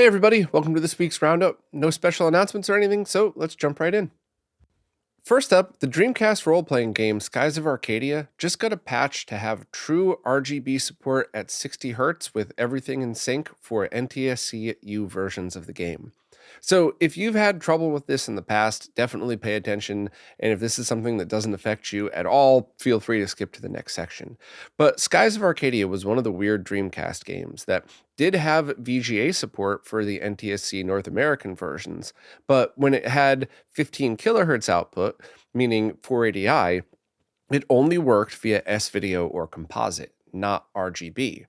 everybody, welcome to this week's Roundup. No special announcements or anything, so let's jump right in. First up, the Dreamcast role-playing game Skies of Arcadia just got a patch to have true RGB support at 60 Hz with everything in sync for NTSC-U versions of the game. So if you've had trouble with this in the past, definitely pay attention, and if this is something that doesn't affect you at all, feel free to skip to the next section. But Skies of Arcadia was one of the weird Dreamcast games that did have VGA support for the NTSC North American versions, but when it had 15 kilohertz output, meaning 480i, it only worked via S-Video or composite, not RGB.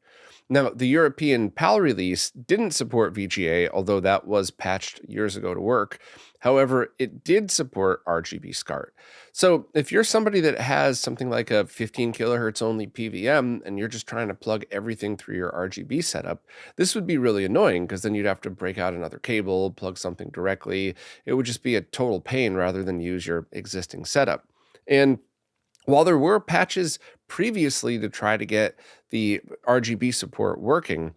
Now, the European PAL release didn't support VGA, although that was patched years ago to work. However, it did support RGB SCART. So if you're somebody that has something like a 15 kilohertz only PVM and you're just trying to plug everything through your RGB setup, this would be really annoying because then you'd have to break out another cable, plug something directly. It would just be a total pain rather than use your existing setup. And while there were patches previously to try to get the RGB support working,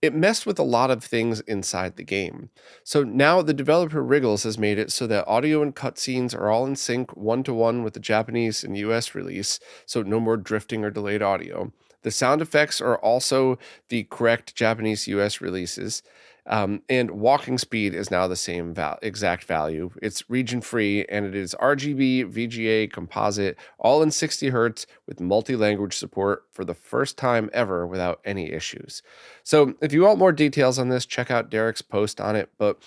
it messed with a lot of things inside the game. So now the developer Wriggles has made it so that audio and cutscenes are all in sync one-to-one with the Japanese and US release, so no more drifting or delayed audio. The sound effects are also the correct Japanese US releases. And walking speed is now the same exact value. It's region free and it is RGB, VGA, composite, all in 60 Hz with multi-language support for the first time ever without any issues. So if you want more details on this, check out Derek's post on it. But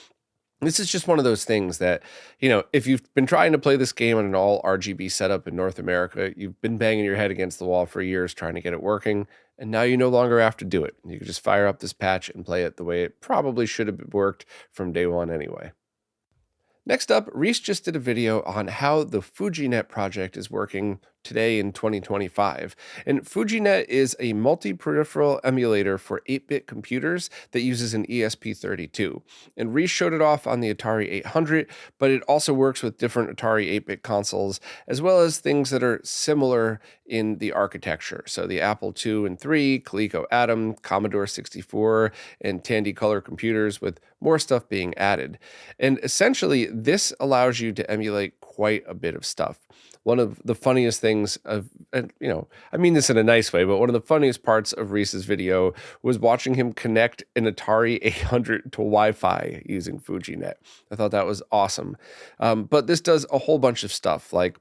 this is just one of those things that, if you've been trying to play this game on an all RGB setup in North America, you've been banging your head against the wall for years trying to get it working, and now you no longer have to do it. You can just fire up this patch and play it the way it probably should have worked from day one anyway. Next up, Reese just did a video on how the Fujinet project is working today in 2025. And Fujinet is a multi-peripheral emulator for 8-bit computers that uses an ESP32. And Reese showed it off on the Atari 800, but it also works with different Atari 8-bit consoles, as well as things that are similar in the architecture. So the Apple II and III, Coleco Atom, Commodore 64, and Tandy Color computers with more stuff being added. And essentially, this allows you to emulate quite a bit of stuff. One of the funniest things I mean this in a nice way, but one of the funniest parts of Reese's video was watching him connect an Atari 800 to Wi-Fi using Fujinet. I thought that was awesome. But this does a whole bunch of stuff like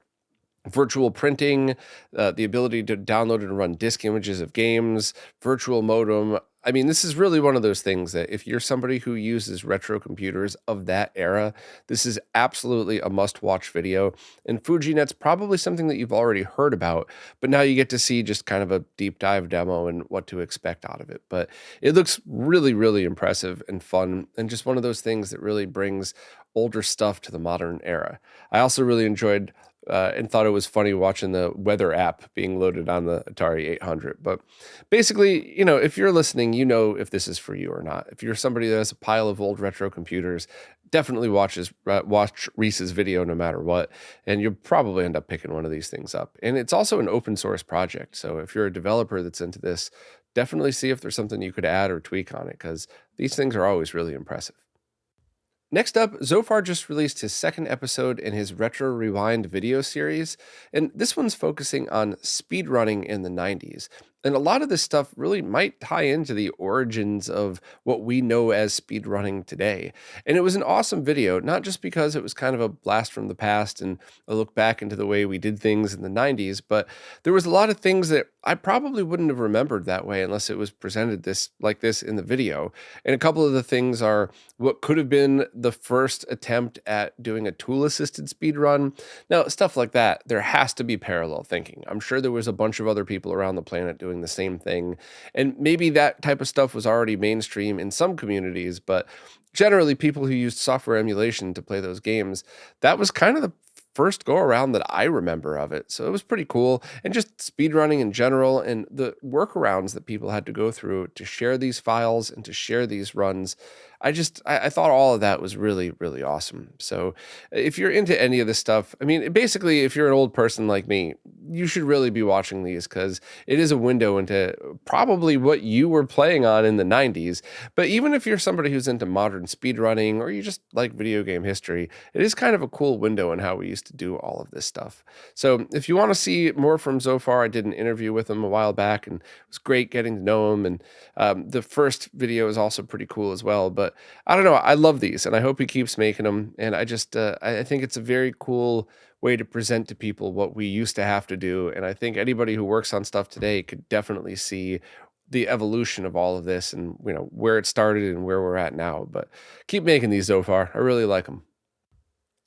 virtual printing, the ability to download and run disk images of games, virtual modem. I mean, this is really one of those things that if you're somebody who uses retro computers of that era, this is absolutely a must-watch video. And Fujinet's probably something that you've already heard about, but now you get to see just kind of a deep dive demo and what to expect out of it. But it looks really, really impressive and fun, and just one of those things that really brings older stuff to the modern era. I also really enjoyed and thought it was funny watching the weather app being loaded on the Atari 800. But basically, if you're listening, if this is for you or not. If you're somebody that has a pile of old retro computers, definitely watch Reese's video no matter what, and you'll probably end up picking one of these things up. And it's also an open source project, so if you're a developer that's into this, definitely see if there's something you could add or tweak on it, because these things are always really impressive. Next up, Zophar just released his second episode in his Retro Rewind video series, and this one's focusing on speedrunning in the 90s. And a lot of this stuff really might tie into the origins of what we know as speedrunning today. And it was an awesome video, not just because it was kind of a blast from the past and a look back into the way we did things in the 90s, but there was a lot of things that I probably wouldn't have remembered that way unless it was presented like this in the video. And a couple of the things are what could have been the first attempt at doing a tool-assisted speedrun. Now, stuff like that, there has to be parallel thinking. I'm sure there was a bunch of other people around the planet doing the same thing. And maybe that type of stuff was already mainstream in some communities, but generally people who used software emulation to play those games, that was kind of the first go around that I remember of it. So it was pretty cool. And just speedrunning in general and the workarounds that people had to go through to share these files and to share these runs. I thought all of that was really, really awesome. So if you're into any of this stuff, I mean, basically, if you're an old person like me, you should really be watching these because it is a window into probably what you were playing on in the 90s. But even if you're somebody who's into modern speedrunning or you just like video game history, it is kind of a cool window in how we used to do all of this stuff. So if you want to see more from Zophar, I did an interview with him a while back and it was great getting to know him. And the first video is also pretty cool as well. But I don't know. I love these, and I hope he keeps making them. And I just I think it's a very cool way to present to people what we used to have to do. And I think anybody who works on stuff today could definitely see the evolution of all of this, and where it started and where we're at now. But keep making these, Zophar. I really like them.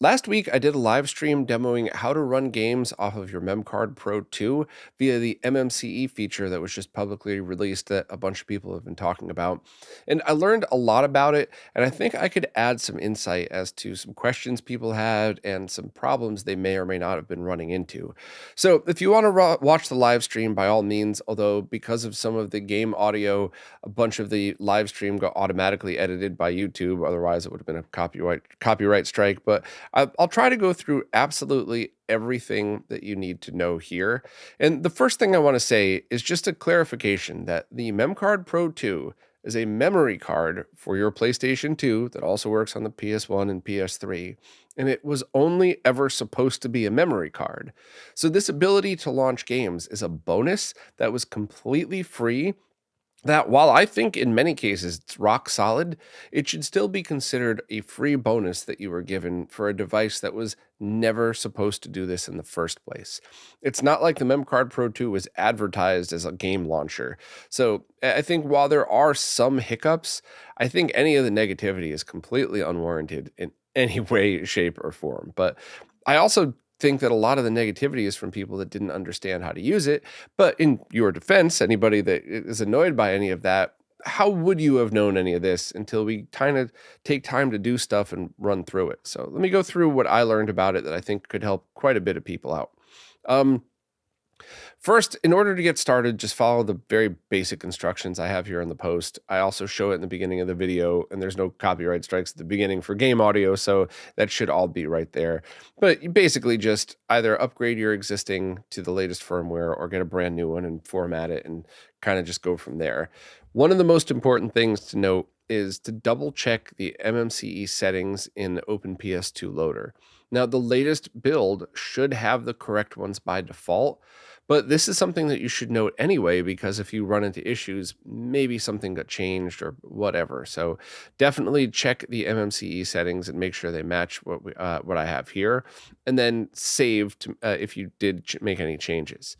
Last week, I did a live stream demoing how to run games off of your MemCard Pro 2 via the MMCE feature that was just publicly released that a bunch of people have been talking about. And I learned a lot about it, and I think I could add some insight as to some questions people had and some problems they may or may not have been running into. So if you want to watch the live stream, by all means, although because of some of the game audio, a bunch of the live stream got automatically edited by YouTube, otherwise it would have been a copyright strike. But I'll try to go through absolutely everything that you need to know here. And the first thing I want to say is just a clarification that the MemCard Pro 2 is a memory card for your PlayStation 2 that also works on the PS1 and PS3. And it was only ever supposed to be a memory card. So this ability to launch games is a bonus that was completely free, that while I think in many cases it's rock solid, it should still be considered a free bonus that you were given for a device that was never supposed to do this in the first place. It's not like the MemCard Pro 2 was advertised as a game launcher. So I think while there are some hiccups, I think any of the negativity is completely unwarranted in any way, shape, or form. But I also think that a lot of the negativity is from people that didn't understand how to use it. But in your defense, anybody that is annoyed by any of that, how would you have known any of this until we kind of take time to do stuff and run through it? So let me go through what I learned about it that I think could help quite a bit of people out. First, in order to get started, just follow the very basic instructions I have here in the post. I also show it in the beginning of the video, and there's no copyright strikes at the beginning for game audio, so that should all be right there. But you basically just either upgrade your existing to the latest firmware or get a brand new one and format it and kind of just go from there. One of the most important things to note is to double check the MMCE settings in OpenPS2 Loader. Now, the latest build should have the correct ones by default, but this is something that you should note anyway, because if you run into issues, maybe something got changed or whatever. So definitely check the MMCE settings and make sure they match what I have here, and then save to, if you did make any changes.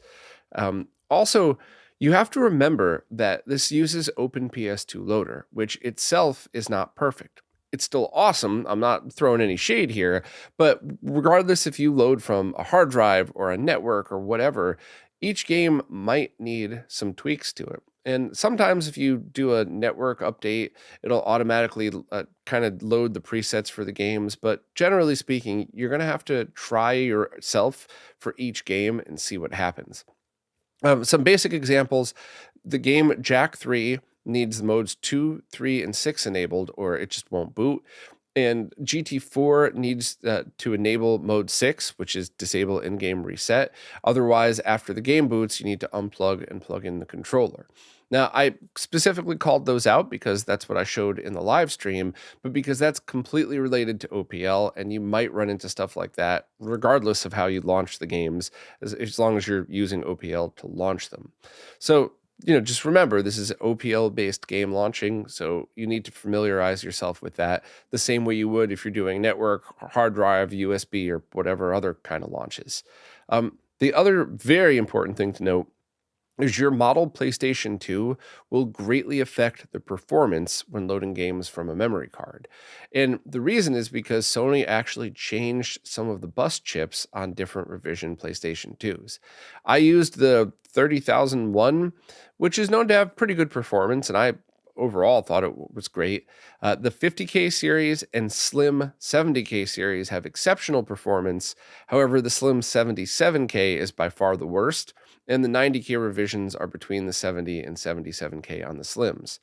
Also, you have to remember that this uses OpenPS2 Loader, which itself is not perfect. It's still awesome. I'm not throwing any shade here, but regardless if you load from a hard drive or a network or whatever, each game might need some tweaks to it. And sometimes if you do a network update, it'll automatically kind of load the presets for the games. But generally speaking, you're going to have to try yourself for each game and see what happens. Some basic examples: the game Jack 3 needs the modes 2, 3, and 6 enabled, or it just won't boot. And GT4 needs to enable mode 6, which is disable in-game reset. Otherwise, after the game boots, you need to unplug and plug in the controller. Now, I specifically called those out because that's what I showed in the live stream, but because that's completely related to OPL, and you might run into stuff like that regardless of how you launch the games, as long as you're using OPL to launch them. So just remember, this is OPL-based game launching, so you need to familiarize yourself with that the same way you would if you're doing network, hard drive, USB, or whatever other kind of launches. The other very important thing to note is your model PlayStation 2 will greatly affect the performance when loading games from a memory card. And the reason is because Sony actually changed some of the bus chips on different revision PlayStation 2s. I used the 30001, which is known to have pretty good performance, and I overall thought it was great. The 50K series and Slim 70K series have exceptional performance. However, the Slim 77K is by far the worst, and the 90K revisions are between the 70 and 77K on the Slims.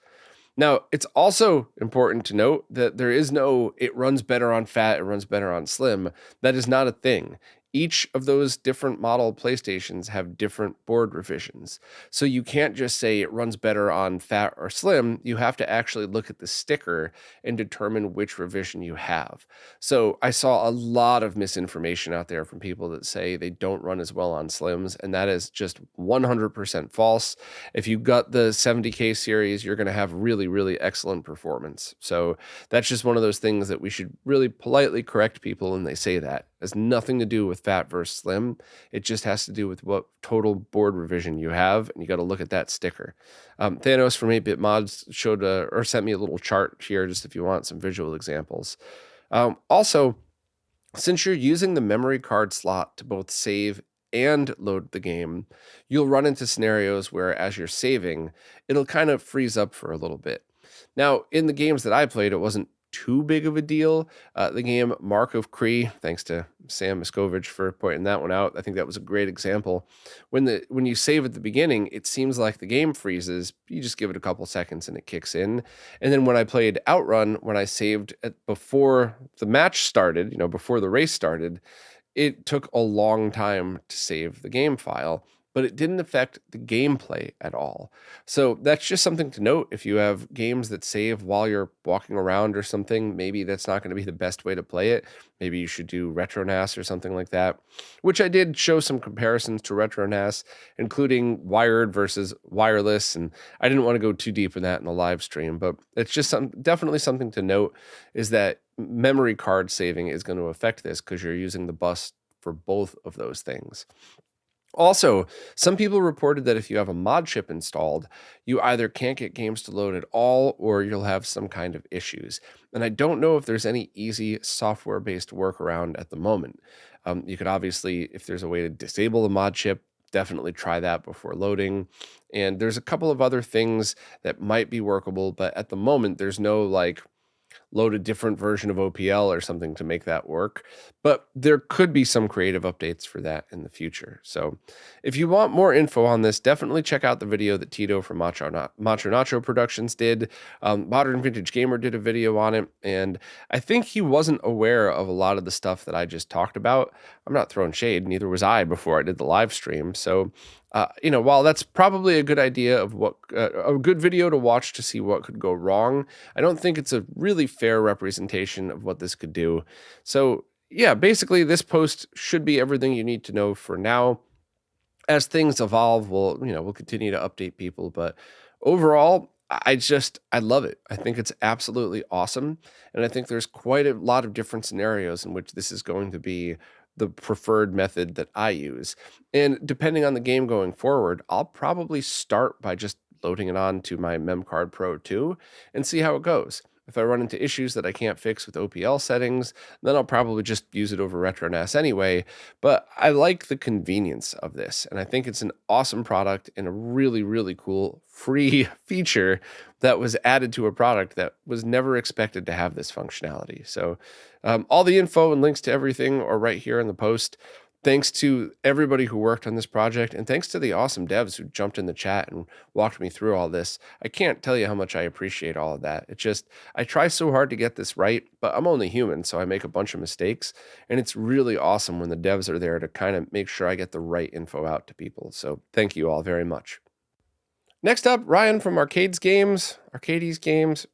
Now, it's also important to note that there is no, it runs better on fat, it runs better on slim. That is not a thing. Each of those different model PlayStations have different board revisions. So you can't just say it runs better on fat or slim. You have to actually look at the sticker and determine which revision you have. So I saw a lot of misinformation out there from people that say they don't run as well on slims, and that is just 100% false. If you got the 70K series, you're going to have really, really excellent performance. So that's just one of those things that we should really politely correct people when they say that. It has nothing to do with fat versus slim. It just has to do with what total board revision you have, and you got to look at that sticker. Thanos from 8-Bit Mods showed or sent me a little chart here, just if you want some visual examples. Also, since you're using the memory card slot to both save and load the game, you'll run into scenarios where as you're saving, it'll kind of freeze up for a little bit. Now, in the games that I played, it wasn't too big of a deal. The game Mark of Cree, thanks to Sam Miskovich for pointing that one out. I think that was a great example. When you save at the beginning, it seems like the game freezes. You just give it a couple seconds and it kicks in. And then when I played Outrun, when I saved before the match started, before the race started, it took a long time to save the game file, but it didn't affect the gameplay at all. So that's just something to note. If you have games that save while you're walking around or something, maybe that's not going to be the best way to play it. Maybe you should do RetroNAS or something like that, which I did show some comparisons to RetroNAS, including wired versus wireless. And I didn't want to go too deep in that in the live stream, but it's just definitely something to note is that memory card saving is going to affect this because you're using the bus for both of those things. Also, some people reported that if you have a mod chip installed, you either can't get games to load at all or you'll have some kind of issues. And I don't know if there's any easy software-based workaround at the moment. You could obviously, if there's a way to disable the mod chip, definitely try that before loading. And there's a couple of other things that might be workable, but at the moment, there's no load a different version of OPL or something to make that work. But there could be some creative updates for that in the future. So if you want more info on this, definitely check out the video that Tito from Macho Nacho Productions did. Modern Vintage Gamer did a video on it, and I think he wasn't aware of a lot of the stuff that I just talked about. I'm not throwing shade, neither was I before I did the live stream. So while that's probably a good idea of a good video to watch to see what could go wrong, I don't think it's a really fair representation of what this could do. So yeah, basically this post should be everything you need to know for now. As things evolve, we'll continue to update people, but overall, I love it. I think it's absolutely awesome. And I think there's quite a lot of different scenarios in which this is going to be the preferred method that I use. And depending on the game going forward, I'll probably start by just loading it on to my MemCard Pro 2 and see how it goes. If I run into issues that I can't fix with OPL settings, then I'll probably just use it over RetroNAS anyway. But I like the convenience of this, and I think it's an awesome product and a really, really cool free feature that was added to a product that was never expected to have this functionality. So all the info and links to everything are right here in the post. Thanks to everybody who worked on this project, and thanks to the awesome devs who jumped in the chat and walked me through all this. I can't tell you how much I appreciate all of that. I try so hard to get this right, but I'm only human, so I make a bunch of mistakes, and it's really awesome when the devs are there to kind of make sure I get the right info out to people. So thank you all very much. Next up, Ryan from Arcades Games.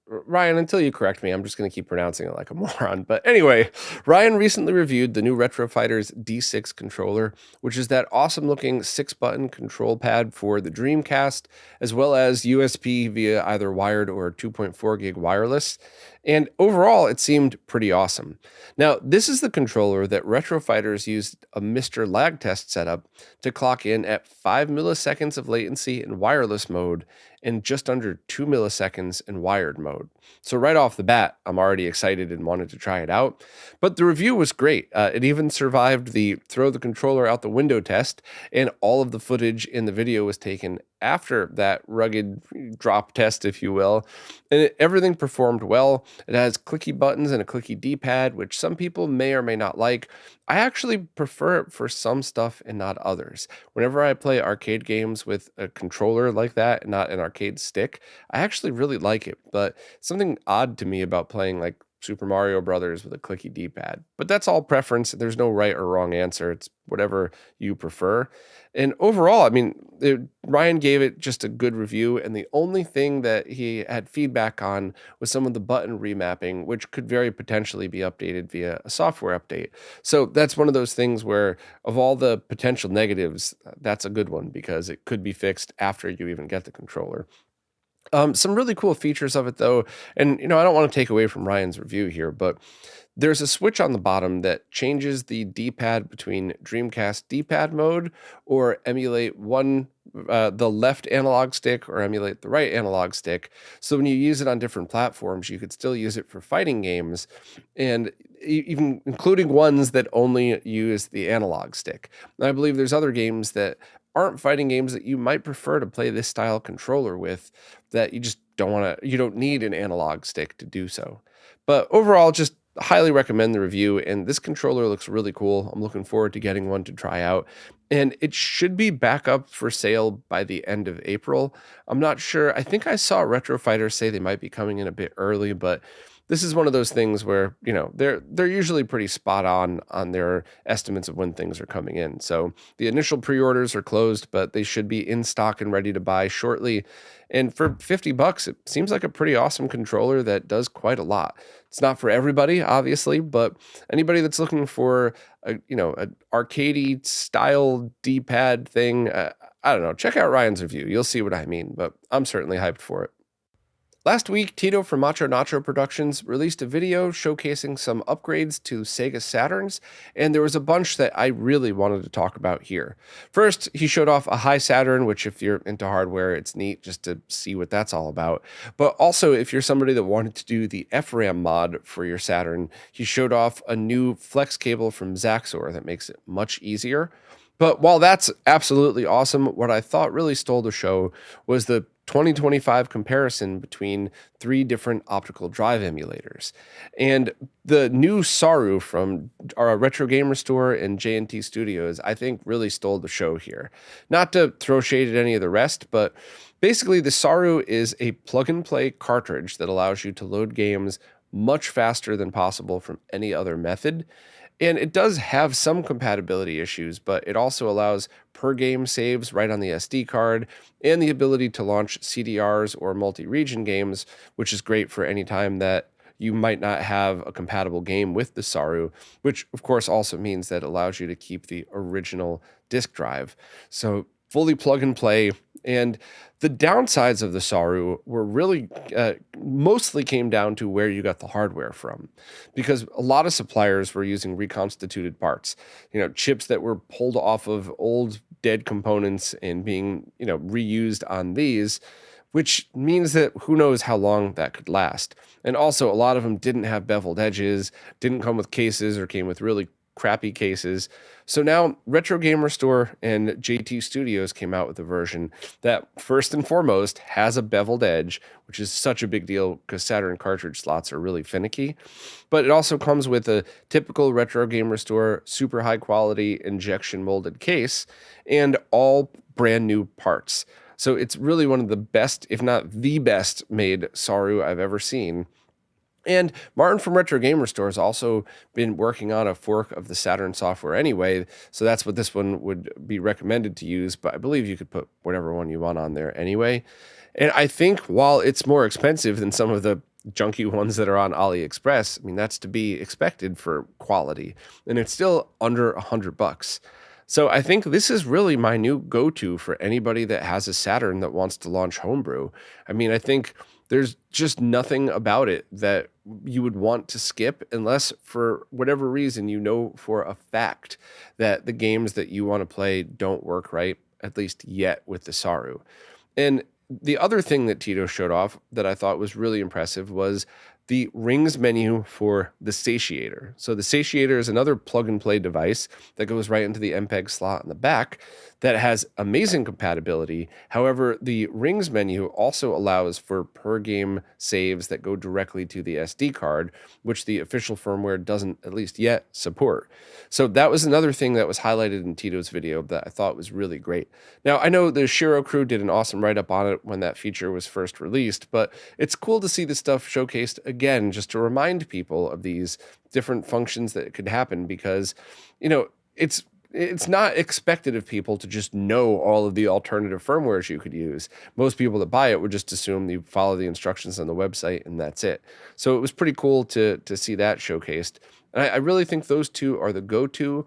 Ryan, until you correct me, I'm just going to keep pronouncing it like a moron. But anyway, Ryan recently reviewed the new Retro Fighters D6 controller, which is that awesome looking 6-button control pad for the Dreamcast, as well as USB via either wired or 2.4 gig wireless. And overall, it seemed pretty awesome. Now, this is the controller that Retro Fighters used a Mr. Lag test setup to clock in at 5 milliseconds of latency in wireless mode and just under 2 milliseconds in wired mode. So right off the bat, I'm already excited and wanted to try it out. But the review was great. It even survived the throw the controller out the window test, and all of the footage in the video was taken after that rugged drop test, if you will. And everything performed well. It has clicky buttons and a clicky D-pad, which some people may or may not like. I actually prefer it for some stuff and not others. Whenever I play arcade games with a controller like that and not an arcade stick, I actually really like it, but something odd to me about playing like Super Mario Brothers with a clicky D-pad. But that's all preference. There's no right or wrong answer. It's whatever you prefer. And overall, I mean, Ryan gave it just a good review, and the only thing that he had feedback on was some of the button remapping, which could very potentially be updated via a software update. So that's one of those things where, of all the potential negatives, that's a good one because it could be fixed after you even get the controller. Some really cool features of it though, and I don't want to take away from Ryan's review here, but there's a switch on the bottom that changes the D-pad between Dreamcast D-pad mode or emulate the left analog stick or emulate the right analog stick. So when you use it on different platforms, you could still use it for fighting games, and even including ones that only use the analog stick. And I believe there's other games that aren't fighting games that you might prefer to play this style controller with, that you just you don't need an analog stick to do so. But overall, just highly recommend the review, and this controller looks really cool. I'm looking forward to getting one to try out, and it should be back up for sale by the end of April. I'm not sure. I think I saw Retro Fighter say they might be coming in a bit early, but this is one of those things where, they're usually pretty spot on their estimates of when things are coming in. So the initial pre-orders are closed, but they should be in stock and ready to buy shortly. And for $50, it seems like a pretty awesome controller that does quite a lot. It's not for everybody, obviously, but anybody that's looking for an arcade style D-pad thing, I don't know, check out Ryan's review. You'll see what I mean, but I'm certainly hyped for it. Last week, Tito from Macho Nacho Productions released a video showcasing some upgrades to Sega Saturns, and there was a bunch that I really wanted to talk about here. First, he showed off a high Saturn, which if you're into hardware, it's neat just to see what that's all about. But also, if you're somebody that wanted to do the FRAM mod for your Saturn, he showed off a new flex cable from Zaxor that makes it much easier. But while that's absolutely awesome, what I thought really stole the show was the 2025 comparison between 3 different optical drive emulators. And the new Saru from our Retro Gamer Store and J&T Studios, I think really stole the show here. Not to throw shade at any of the rest, but basically the Saru is a plug-and-play cartridge that allows you to load games much faster than possible from any other method. And it does have some compatibility issues, but it also allows per game saves right on the SD card and the ability to launch CDRs or multi-region games, which is great for any time that you might not have a compatible game with the Saru, which of course also means that it allows you to keep the original disk drive. So fully plug and play. And the downsides of the Saru were really mostly came down to where you got the hardware from, because a lot of suppliers were using reconstituted parts, chips that were pulled off of old dead components and being, reused on these, which means that who knows how long that could last. And also a lot of them didn't have beveled edges, didn't come with cases, or came with really crappy cases. So now Retro Gamer Store and JT Studios came out with a version that first and foremost has a beveled edge, which is such a big deal because Saturn cartridge slots are really finicky. But it also comes with a typical Retro Gamer Store super high quality injection molded case and all brand new parts. So it's really one of the best, if not the best made Saru I've ever seen. And Martin from Retro Gamer Store has also been working on a fork of the Saturn software anyway, so that's what this one would be recommended to use, but I believe you could put whatever one you want on there anyway. And I think while it's more expensive than some of the junky ones that are on AliExpress, I mean, that's to be expected for quality, and it's still under $100. So I think this is really my new go-to for anybody that has a Saturn that wants to launch homebrew. I mean, I think there's just nothing about it that you would want to skip unless for whatever reason for a fact that the games that you want to play don't work right, at least yet, with the Saru. And the other thing that Tito showed off that I thought was really impressive was the rings menu for the Satiator. So the Satiator is another plug-and-play device that goes right into the MPEG slot in the back that has amazing compatibility. However, the rings menu also allows for per game saves that go directly to the SD card, which the official firmware doesn't, at least yet, support. So that was another thing that was highlighted in Tito's video that I thought was really great. Now, I know the Shiro crew did an awesome write-up on it when that feature was first released, but it's cool to see this stuff showcased again, just to remind people of these different functions that could happen, because, it's not expected of people to just know all of the alternative firmwares you could use. Most people that buy it would just assume you follow the instructions on the website and that's it. So it was pretty cool to see that showcased. And I really think those two are the go-to,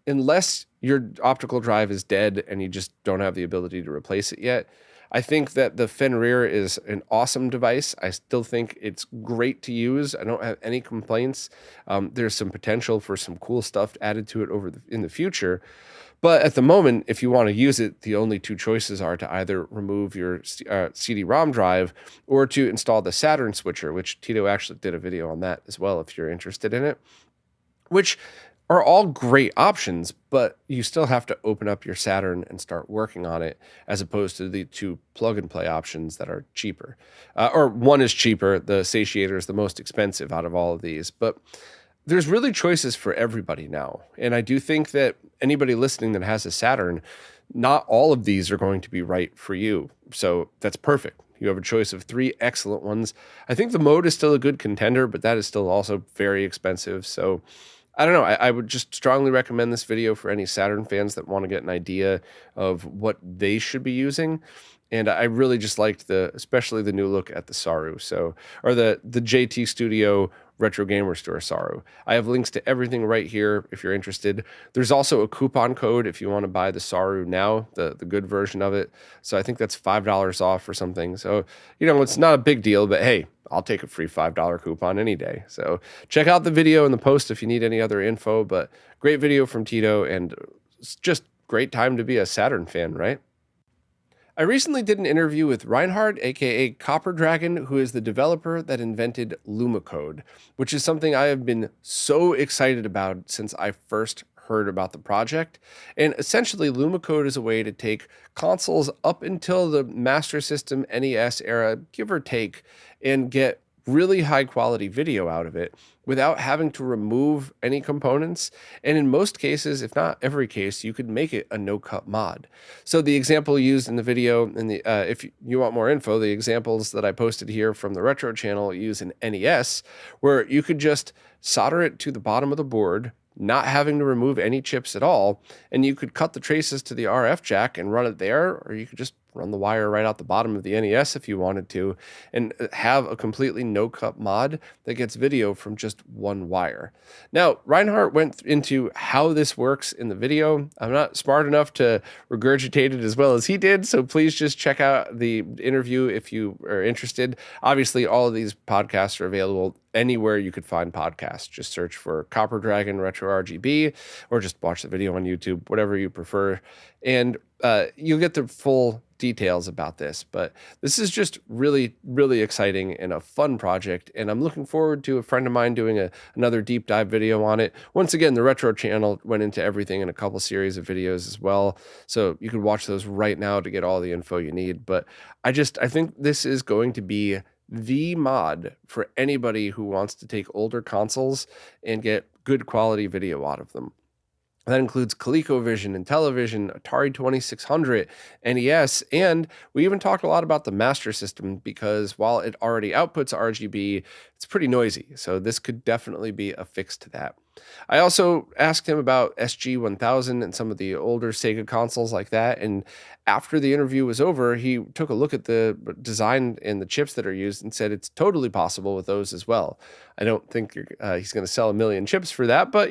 unless your optical drive is dead and you just don't have the ability to replace it yet. I think that the Fenrir is an awesome device. I still think it's great to use. I don't have any complaints. There's some potential for some cool stuff added to it in the future. But at the moment, if you want to use it, the only two choices are to either remove your CD-ROM drive or to install the Saturn switcher, which Tito actually did a video on that as well, if you're interested in it, which are all great options, but you still have to open up your Saturn and start working on it, as opposed to the two plug-and-play options that are cheaper. Or one is cheaper, the Satiator is the most expensive out of all of these, but there's really choices for everybody now. And I do think that anybody listening that has a Saturn, not all of these are going to be right for you. So that's perfect. You have a choice of 3 excellent ones. I think the Mode is still a good contender, but that is still also very expensive. So I don't know. I would just strongly recommend this video for any Saturn fans that want to get an idea of what they should be using. And I really just liked especially the new look at the Saru. Or the JT Studio Retro Gamer Store Saru. I have links to everything right here if you're interested. There's also a coupon code if you want to buy the Saru now, the good version of it. So I think that's $5 off or something. So, it's not a big deal, but hey, I'll take a free $5 coupon any day. So check out the video in the post if you need any other info, but great video from Tito, and it's just great time to be a Saturn fan, right? I recently did an interview with Reinhard, aka Copper Dragon, who is the developer that invented Lumacode, which is something I have been so excited about since I first heard about the project. And essentially, Lumacode is a way to take consoles up until the Master System NES era, give or take, and get really high quality video out of it without having to remove any components. And in most cases, if not every case, you could make it a no-cut mod. So the example used in the video, and if you want more info, the examples that I posted here from the Retro channel use an NES, where you could just solder it to the bottom of the board, not having to remove any chips at all, and you could cut the traces to the RF jack and run it there, or you could just run the wire right out the bottom of the NES if you wanted to, and have a completely no-cut mod that gets video from just one wire. Now, Reinhardt went into how this works in the video. I'm not smart enough to regurgitate it as well as he did, so please just check out the interview if you are interested. Obviously, all of these podcasts are available anywhere you could find podcasts. Just search for Copper Dragon RetroRGB, or just watch the video on YouTube, whatever you prefer, and you'll get the full details about this. But this is just really, really exciting and a fun project, and I'm looking forward to a friend of mine doing another deep dive video on it. Once again, the Retro channel went into everything in a couple series of videos as well, so you could watch those right now to get all the info you need. But I think this is going to be the mod for anybody who wants to take older consoles and get good quality video out of them. That includes ColecoVision, Intellivision, Atari 2600, NES, and we even talked a lot about the Master System, because while it already outputs RGB, it's pretty noisy, so this could definitely be a fix to that. I also asked him about SG-1000 and some of the older Sega consoles like that, and after the interview was over, he took a look at the design and the chips that are used and said it's totally possible with those as well. I don't think he's going to sell 1 million chips for that, but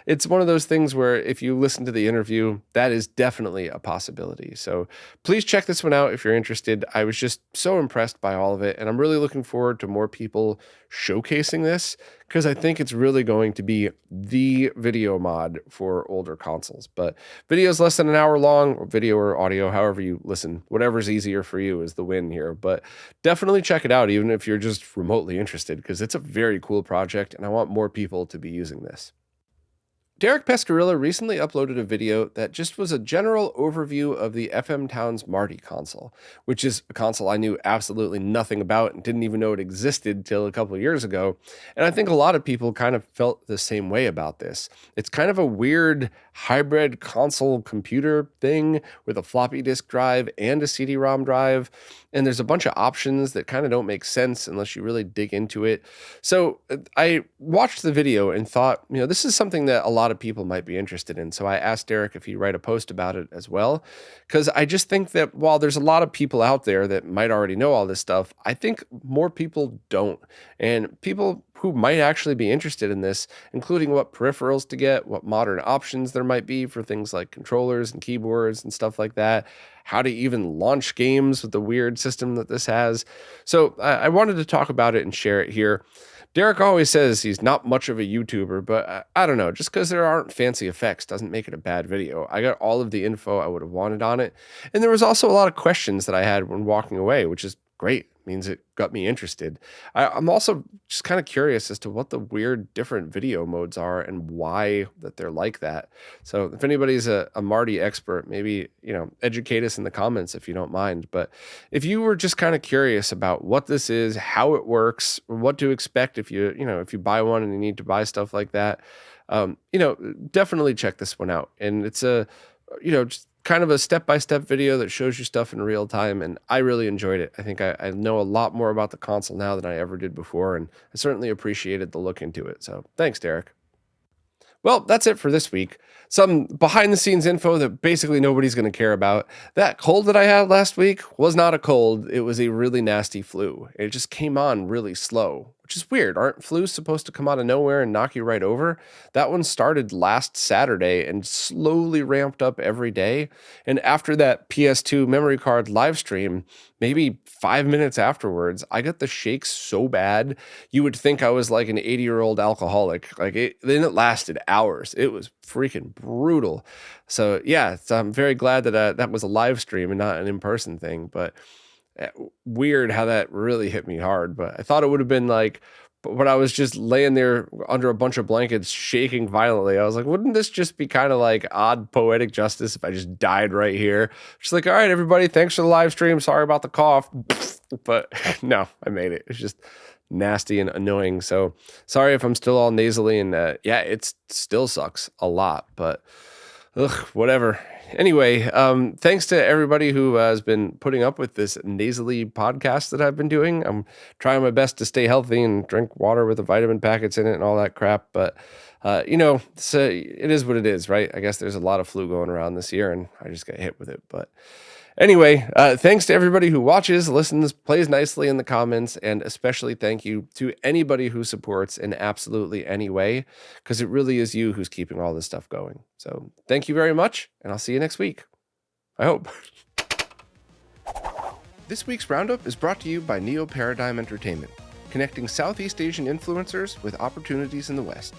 it's one of those things where if you listen to the interview, that is definitely a possibility. So please check this one out if you're interested. I was just so impressed by all of it, and I'm really looking forward to more people showcasing this, because I think it's really going to be the video mod for older consoles. But videos less than an hour long, or video or audio, however you listen, whatever's easier for you is the win here. But definitely check it out, even if you're just remotely interested, because it's a very cool project and I want more people to be using this. Derek Pescarilla recently uploaded a video that just was a general overview of the FM Towns Marty console, which is a console I knew absolutely nothing about and didn't even know it existed till a couple of years ago. And I think a lot of people kind of felt the same way about this. It's kind of a weird hybrid console computer thing with a floppy disk drive and a CD-ROM drive. And there's a bunch of options that kind of don't make sense unless you really dig into it. So I watched the video and thought, this is something that a lot of people might be interested in. So I asked Derek if he'd write a post about it as well, because I just think that while there's a lot of people out there that might already know all this stuff, I think more people don't. And people who might actually be interested in this, including what peripherals to get, what modern options there might be for things like controllers and keyboards and stuff like that, how to even launch games with the weird system that this has. So I wanted to talk about it and share it here. Derek always says he's not much of a YouTuber, but I don't know, just because there aren't fancy effects doesn't make it a bad video. I got all of the info I would have wanted on it. And there was also a lot of questions that I had when walking away, which is great. Means it got me interested. I'm also just kind of curious as to what the weird different video modes are and why that they're like that. So if anybody's a Marty expert, maybe, educate us in the comments if you don't mind. But if you were just kind of curious about what this is, how it works, what to expect if you buy one and you need to buy stuff like that, definitely check this one out. And it's just kind of a step-by-step video that shows you stuff in real time, and I really enjoyed it. I think I know a lot more about the console now than I ever did before, and I certainly appreciated the look into it. So thanks, Derek. Well, that's it for this week. Some behind-the-scenes info that basically nobody's going to care about. That cold that I had last week was not a cold. It was a really nasty flu. It just came on really slow, which is weird. Aren't flus supposed to come out of nowhere and knock you right over? That one started last Saturday and slowly ramped up every day. And after that PS2 memory card live stream, maybe 5 minutes afterwards, I got the shakes so bad, you would think I was like an 80-year-old alcoholic. Then it lasted hours. It was freaking brutal. So yeah, I'm very glad that that was a live stream and not an in-person thing. But weird how that really hit me hard. But I thought it would have been like when I was just laying there under a bunch of blankets shaking violently. I was like, wouldn't this just be kind of like odd poetic justice if I just died right here? Just like, all right, everybody, thanks for the live stream. Sorry about the cough. But no, I made it. It's just nasty and annoying. So sorry if I'm still all nasally, and it still sucks a lot, but whatever. Anyway, thanks to everybody who has been putting up with this nasally podcast that I've been doing. I'm trying my best to stay healthy and drink water with the vitamin packets in it and all that crap. But, it is what it is, right? I guess there's a lot of flu going around this year, and I just got hit with it. But anyway, thanks to everybody who watches, listens, plays nicely in the comments, and especially thank you to anybody who supports in absolutely any way, because it really is you who's keeping all this stuff going. So thank you very much, and I'll see you next week. I hope. This week's Roundup is brought to you by Neo Paradigm Entertainment, connecting Southeast Asian influencers with opportunities in the West.